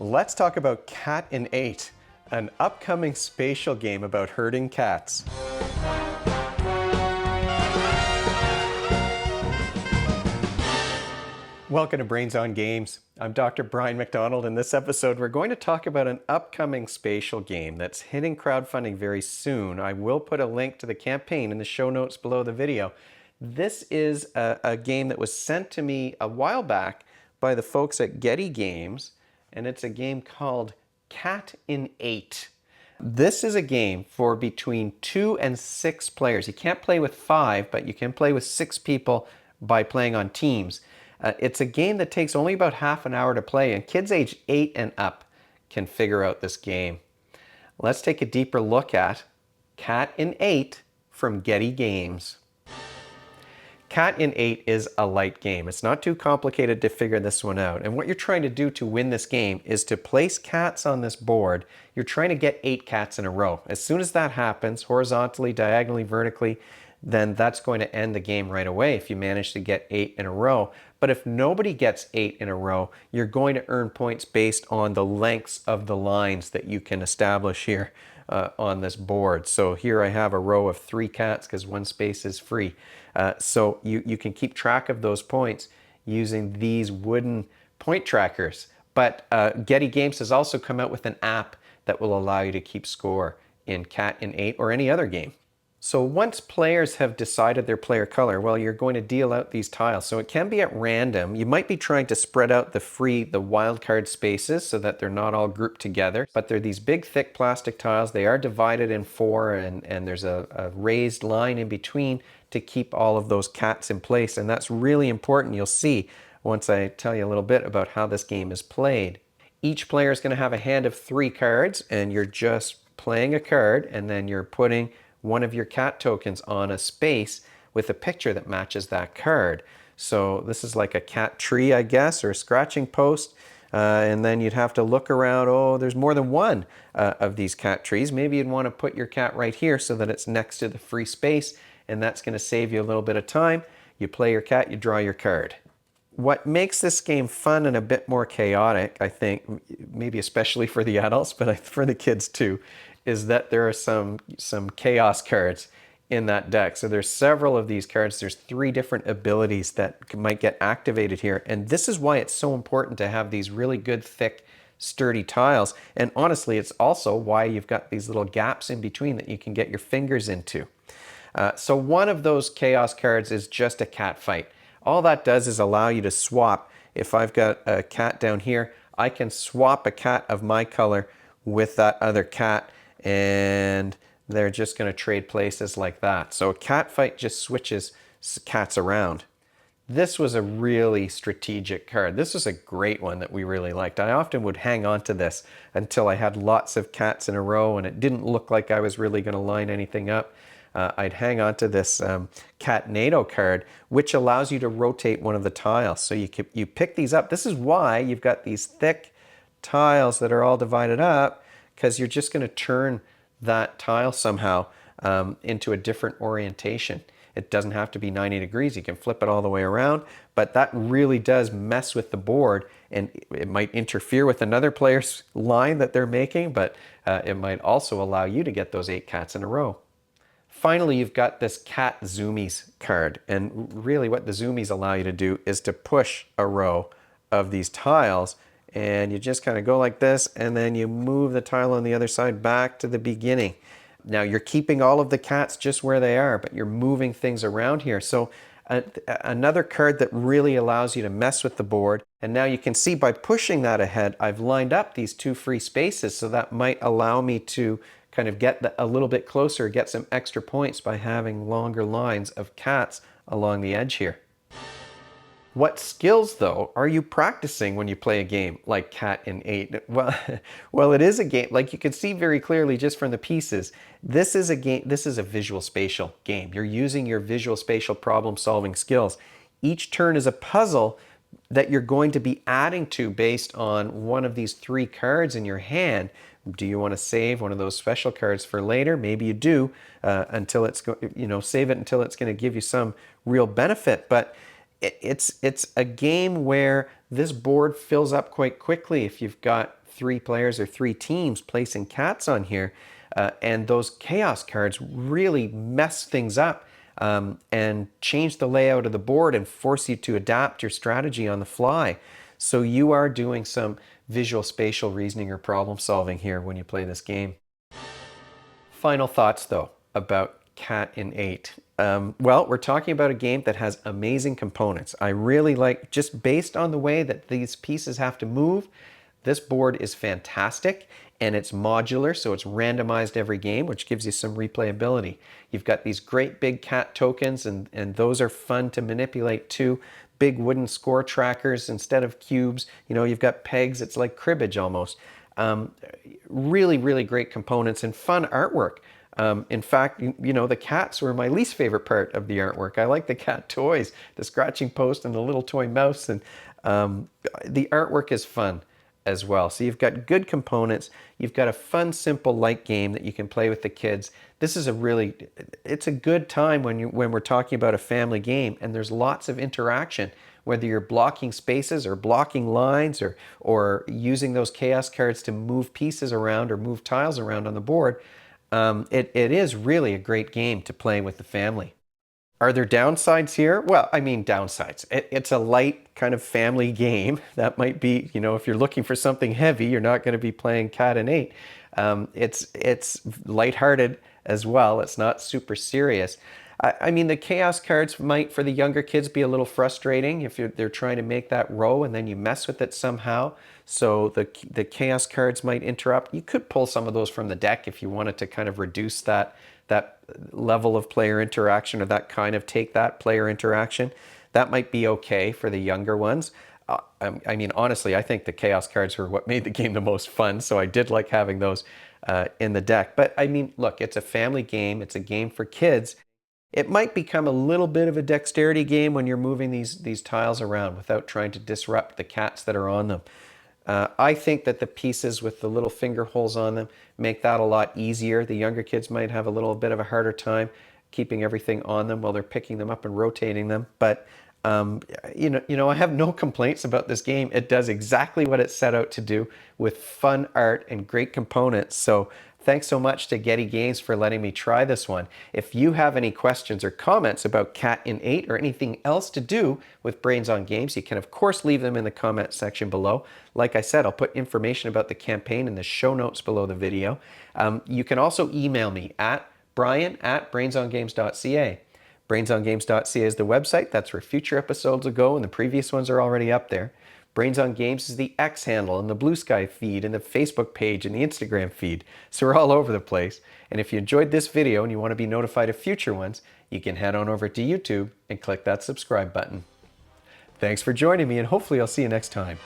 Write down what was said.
Let's talk about Cat in 8, an upcoming spatial game about herding cats. Welcome to Brains on Games. I'm Dr. Brian McDonald. In this episode, we're going to talk about an upcoming spatial game that's hitting crowdfunding very soon. I will put a link to the campaign in the show notes below the video. This is a game that was sent to me a while back by the folks at Ghetti Games, and it's a game called Cat in 8. This is a game for between 2 and 6 players. You can't play with 5, but you can play with 6 people by playing on teams. It's a game that takes only about half an hour to play, and kids age 8 and up can figure out this game. Let's take a deeper look at Cat in 8 from Ghetti Games. Cat in 8 is a light game. It's not too complicated to figure this one out. And what you're trying to do to win this game is to place cats on this board. You're trying to get 8 cats in a row. As soon as that happens, horizontally, diagonally, vertically, then that's going to end the game right away if you manage to get 8 in a row. But if nobody gets 8 in a row, you're going to earn points based on the lengths of the lines that you can establish here on this board. So here I have a row of 3 cats because one space is free. So you can keep track of those points using these wooden point trackers. But Ghetti Games has also come out with an app that will allow you to keep score in Cat in 8 or any other game. So once players have decided their player color, well, you're going to deal out these tiles. So it can be at random. You might be trying to spread out the wildcard spaces so that they're not all grouped together. But they're these big, thick plastic tiles. They are divided in 4, and there's a raised line in between to keep all of those cats in place. And that's really important. You'll see once I tell you a little bit about how this game is played. Each player is going to have a hand of 3 cards, and you're just playing a card, and then you're putting one of your cat tokens on a space with a picture that matches that card. So this is like a cat tree, I guess, or a scratching post. And then you'd have to look around. Oh, there's more than one of these cat trees. Maybe you'd want to put your cat right here so that it's next to the free space, and that's going to save you a little bit of time. You play your cat, you draw your card. What makes this game fun and a bit more chaotic, I think, maybe especially for the adults, but for the kids too, is that there are some chaos cards in that deck. So there's several of these cards. There's 3 different abilities that might get activated here. And this is why it's so important to have these really good, thick, sturdy tiles. And honestly, it's also why you've got these little gaps in between that you can get your fingers into. So one of those chaos cards is just a cat fight. All that does is allow you to swap. If I've got a cat down here, I can swap a cat of my color with that other cat, and they're just going to trade places like that. So a cat fight just switches cats around. This was a really strategic card. This was a great one that we really liked. I often would hang on to this until I had lots of cats in a row and it didn't look like I was really going to line anything up. I'd hang on to this Cat Nados card, which allows you to rotate one of the tiles. So you pick these up. This is why you've got these thick tiles that are all divided up, because you're just going to turn that tile somehow into a different orientation. It doesn't have to be 90 degrees. You can flip it all the way around, but that really does mess with the board, and it might interfere with another player's line that they're making, but it might also allow you to get those 8 cats in a row. Finally, you've got this Cat Zoomies card, and really what the Zoomies allow you to do is to push a row of these tiles, and you just kind of go like this, and then you move the tile on the other side back to the beginning. Now you're keeping all of the cats just where they are, but you're moving things around here. So another card that really allows you to mess with the board. And now you can see by pushing that ahead, I've lined up these 2 free spaces, so that might allow me to kind of get a little bit closer, get some extra points by having longer lines of cats along the edge here. What skills, though, are you practicing when you play a game like Cat in 8? Well, it is a game, like you can see very clearly just from the pieces. This is a game. This is a visual spatial game. You're using your visual spatial problem solving skills. Each turn is a puzzle that you're going to be adding to based on one of these 3 cards in your hand. Do you want to save one of those special cards for later? Maybe you do, until it's save it until it's going to give you some real benefit. But it's a game where this board fills up quite quickly. If you've got 3 players or 3 teams placing cats on here. And those chaos cards really mess things up and change the layout of the board and force you to adapt your strategy on the fly. So you are doing some visual spatial reasoning or problem solving here when you play this game. Final thoughts though about Cat in 8. Well, we're talking about a game that has amazing components. I really like, just based on the way that these pieces have to move, this board is fantastic, and it's modular, so it's randomized every game, which gives you some replayability. You've got these great big cat tokens, and those are fun to manipulate too. Big wooden score trackers instead of cubes. You know, you've got pegs. It's like cribbage almost. Really, really great components and fun artwork. In fact, you know, the cats were my least favorite part of the artwork. I like the cat toys, the scratching post and the little toy mouse, and the artwork is fun as well. So you've got good components. You've got a fun, simple, light game that you can play with the kids. This is it's a good time when we're talking about a family game, and there's lots of interaction, whether you're blocking spaces or blocking lines or using those chaos cards to move pieces around or move tiles around on the board. It is really a great game to play with the family. Are there downsides here? Well, I mean downsides. It's a light kind of family game. That might be, you know, if you're looking for something heavy, you're not going to be playing Cat in 8. It's lighthearted as well. It's not super serious. I mean, the chaos cards might, for the younger kids, be a little frustrating if they're trying to make that row and then you mess with it somehow. So the chaos cards might interrupt. You could pull some of those from the deck if you wanted to kind of reduce that level of player interaction, or that kind of take that player interaction. That might be okay for the younger ones. I mean, honestly, I think the chaos cards were what made the game the most fun, so I did like having those in the deck. But I mean, look, it's a family game. It's a game for kids. It might become a little bit of a dexterity game when you're moving these tiles around without trying to disrupt the cats that are on them. I think that the pieces with the little finger holes on them make that a lot easier. The younger kids might have a little bit of a harder time keeping everything on them while they're picking them up and rotating them. But you know, I have no complaints about this game. It does exactly what it set out to do with fun art and great components. So thanks so much to Ghetti Games for letting me try this one. If you have any questions or comments about Cat in 8 or anything else to do with Brains on Games, you can of course leave them in the comment section below. Like I said, I'll put information about the campaign in the show notes below the video. You can also email me at brian@brainsongames.ca. Brainsongames.ca is the website. That's where future episodes will go, and the previous ones are already up there. Brains on Games is the X handle and the Blue Sky feed and the Facebook page and the Instagram feed. So we're all over the place. And if you enjoyed this video and you want to be notified of future ones, you can head on over to YouTube and click that subscribe button. Thanks for joining me, and hopefully I'll see you next time.